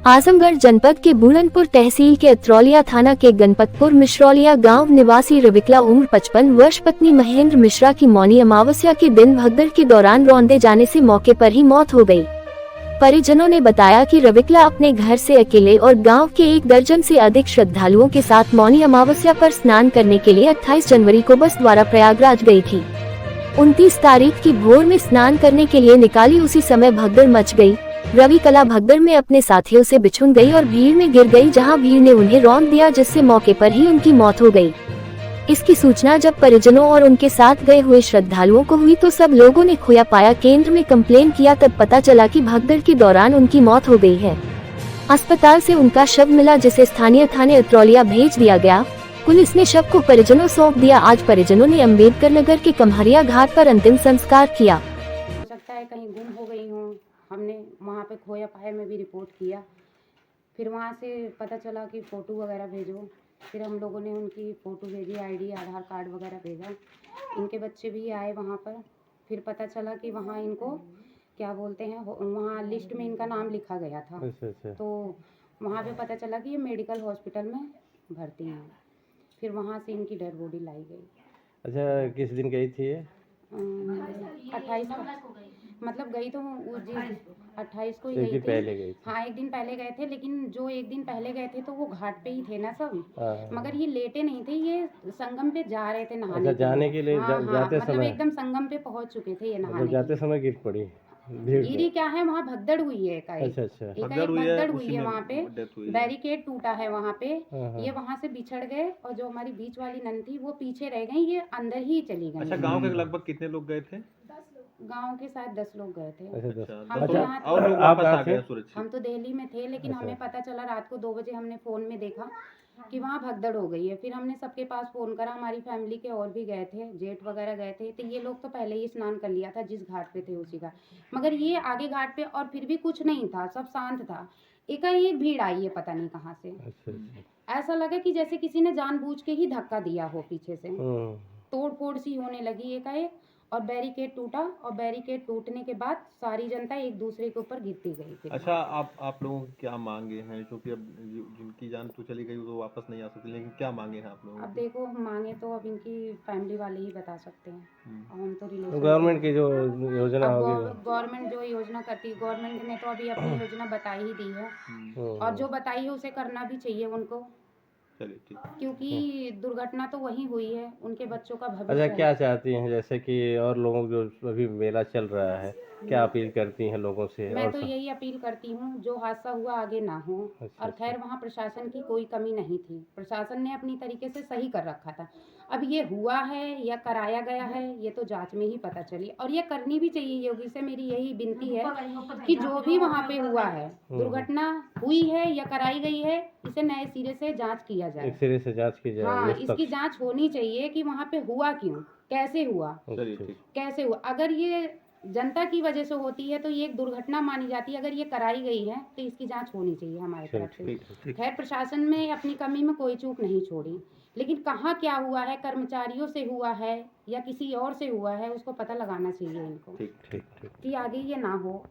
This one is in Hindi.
आजमगढ़ जनपद के बूढ़नपुर तहसील के अत्रौलिया थाना के गणपतपुर मिश्रौलिया गांव निवासी रविकला उम्र 55 वर्ष पत्नी महेंद्र मिश्रा की मौनी अमावस्या के दिन भगदड़ के दौरान रौंदे जाने से मौके पर ही मौत हो गई। परिजनों ने बताया कि रविकला अपने घर से अकेले और गांव के 1 दर्जन से अधिक श्रद्धालुओं के साथ मौनी अमावस्या पर स्नान करने के लिए 28 जनवरी को बस द्वारा प्रयागराज गई थी। 29 तारीख की भोर में स्नान करने के लिए निकाली, उसी समय भगदड़ मच गई। रविकला भगदड़ में अपने साथियों से बिछुड़ गई और भीड़ में गिर गई, जहां भीड़ ने उन्हें रौंद दिया, जिससे मौके पर ही उनकी मौत हो गई। इसकी सूचना जब परिजनों और उनके साथ गए हुए श्रद्धालुओं को हुई तो सब लोगों ने खोया पाया केंद्र में कंप्लेन किया। तब पता चला कि भगदड़ के दौरान उनकी मौत हो गई है। अस्पताल से उनका शव मिला, जिसे स्थानीय थाने अत्रौलिया भेज दिया गया। पुलिस ने शव को परिजनों सौंप दिया। आज परिजनों ने अम्बेडकर नगर के कम्हरिया घाट पर अंतिम संस्कार किया। हो सकता है कहीं गुम हो गई हूँ, हमने वहाँ पे खोया पाया में भी रिपोर्ट किया। फिर वहाँ से पता चला कि फ़ोटो वगैरह भेजो, फिर हम लोगों ने उनकी फ़ोटो भेजी, आईडी आधार कार्ड वगैरह भेजा। इनके बच्चे भी आए वहाँ पर। फिर पता चला कि वहाँ इनको क्या बोलते हैं, वहाँ लिस्ट में इनका नाम लिखा गया था। अच्छा। तो वहाँ पे पता चला कि ये मेडिकल हॉस्पिटल में भर्ती हैं। फिर वहाँ से इनकी डेड बॉडी लाई गई। अच्छा, किस दिन गई थी ये? 28 को मतलब गई तो उस दिन 28 को ही एक गई दिन थी। पहले गई थी। हाँ, एक दिन पहले गए थे, लेकिन जो एक दिन पहले गए थे तो वो घाट पे ही थे ना सब। हाँ। मगर ये लेटे नहीं थे, ये संगम पे जा रहे थे नहाने। अच्छा, जाने के लिए हाँ, जाते मतलब समय एकदम संगम पे पहुंच चुके थे ये मतलब नहाने। जाते समय गिर पड़ी भीड़ गिरी क्या है, वहाँ भगदड़ हुई है एकाएक। अच्छा। भगदड़ हुई है वहाँ पे, बैरिकेड टूटा है वहाँ पे। हाँ। ये वहाँ से बिछड़ गए और जो हमारी बीच वाली नन थी वो पीछे रह गई, ये अंदर ही चली गई। अच्छा, गांव के लगभग कितने लोग गए थे? गांव के साथ 10 लोग गए थे। अच्छा। हम तो यहाँ और लोग आप वापस आ कहाँ गए थे? सुरक्षित? हम तो दिल्ली में थे, लेकिन अच्छा। हमें पता चला रात को 2 बजे, हमने फ़ोन में देखा कि वहाँ भगदड़ हो गई है। फिर हमने सबके पास फ़ोन करा, हमारी फैमिली के और भी गए थे, जेठ वगैरह गए थे। तो ये लोग तो पहले ही स्नान कर लिया था, जिस घाट पे थे उसी का। मगर ये आगे घाट पे, और फिर भी कुछ नहीं था, सब शांत था। एकाएक भीड़ आई है, पता नहीं कहाँ से। अच्छा। ऐसा लगा कि जैसे किसी ने जानबूझ के ही धक्का दिया हो पीछे से। हम्म। तोड़ फोड़ सी होने लगी एकाएक, और बैरिकेड टूटा, और बैरिकेड टूटने के बाद सारी जनता एक दूसरे के ऊपर गिरती गई। फिर अच्छा, आप लोगों की क्या मांगे हैं? क्योंकि अब जिनकी जान तो चली गई वो वापस नहीं आ सकती, लेकिन क्या मांगे हैं आप लोगों अब की? देखो, मांगे तो अब इनकी फैमिली वाले ही बता सकते हैं। अब हम तो रिलेशन, गवर्नमेंट की जो योजना होगी गवर्नमेंट जो योजना करती है, गवर्नमेंट ने तो अभी अपनी योजना बता ही दी है, और जो बताई है उसे करना भी चाहिए उनको। चलिए, ठीक है। क्योंकि दुर्घटना तो वहीं हुई है, उनके बच्चों का अच्छा, भविष्य क्या है। चाहती हैं जैसे कि और लोगों जो अभी मेला चल रहा है, क्या अपील करती हैं लोगों से? मैं और तो यही अपील करती हूँ, जो हादसा हुआ आगे ना हो। अच्छा। और खैर, वहाँ प्रशासन की कोई कमी नहीं थी, प्रशासन ने अपनी तरीके से सही कर रखा था। अब ये हुआ है या कराया गया है, ये तो जांच में ही पता चली, और ये करनी भी चाहिए। योगी से मेरी यही विनती है कि जो भी वहाँ पे हुआ है, दुर्घटना हुई है या कराई गई है, इसे नए सिरे से जांच किया जाए। एक सिरे से जांच की जाए। हाँ, इसकी जांच होनी चाहिए कि वहाँ पे हुआ क्यों, कैसे हुआ, चलिए, ठीक। कैसे हुआ। अगर ये जनता की वजह से होती है तो ये एक दुर्घटना मानी जाती है। अगर ये कराई गई है तो इसकी जांच होनी चाहिए हमारी तरफ से। खैर, प्रशासन ने अपनी कमी में कोई चूक नहीं छोड़ी, लेकिन कहाँ क्या हुआ है, कर्मचारियों से हुआ है या किसी और से हुआ है, उसको पता लगाना चाहिए इनको। ठीक। कि आगे ये ना हो।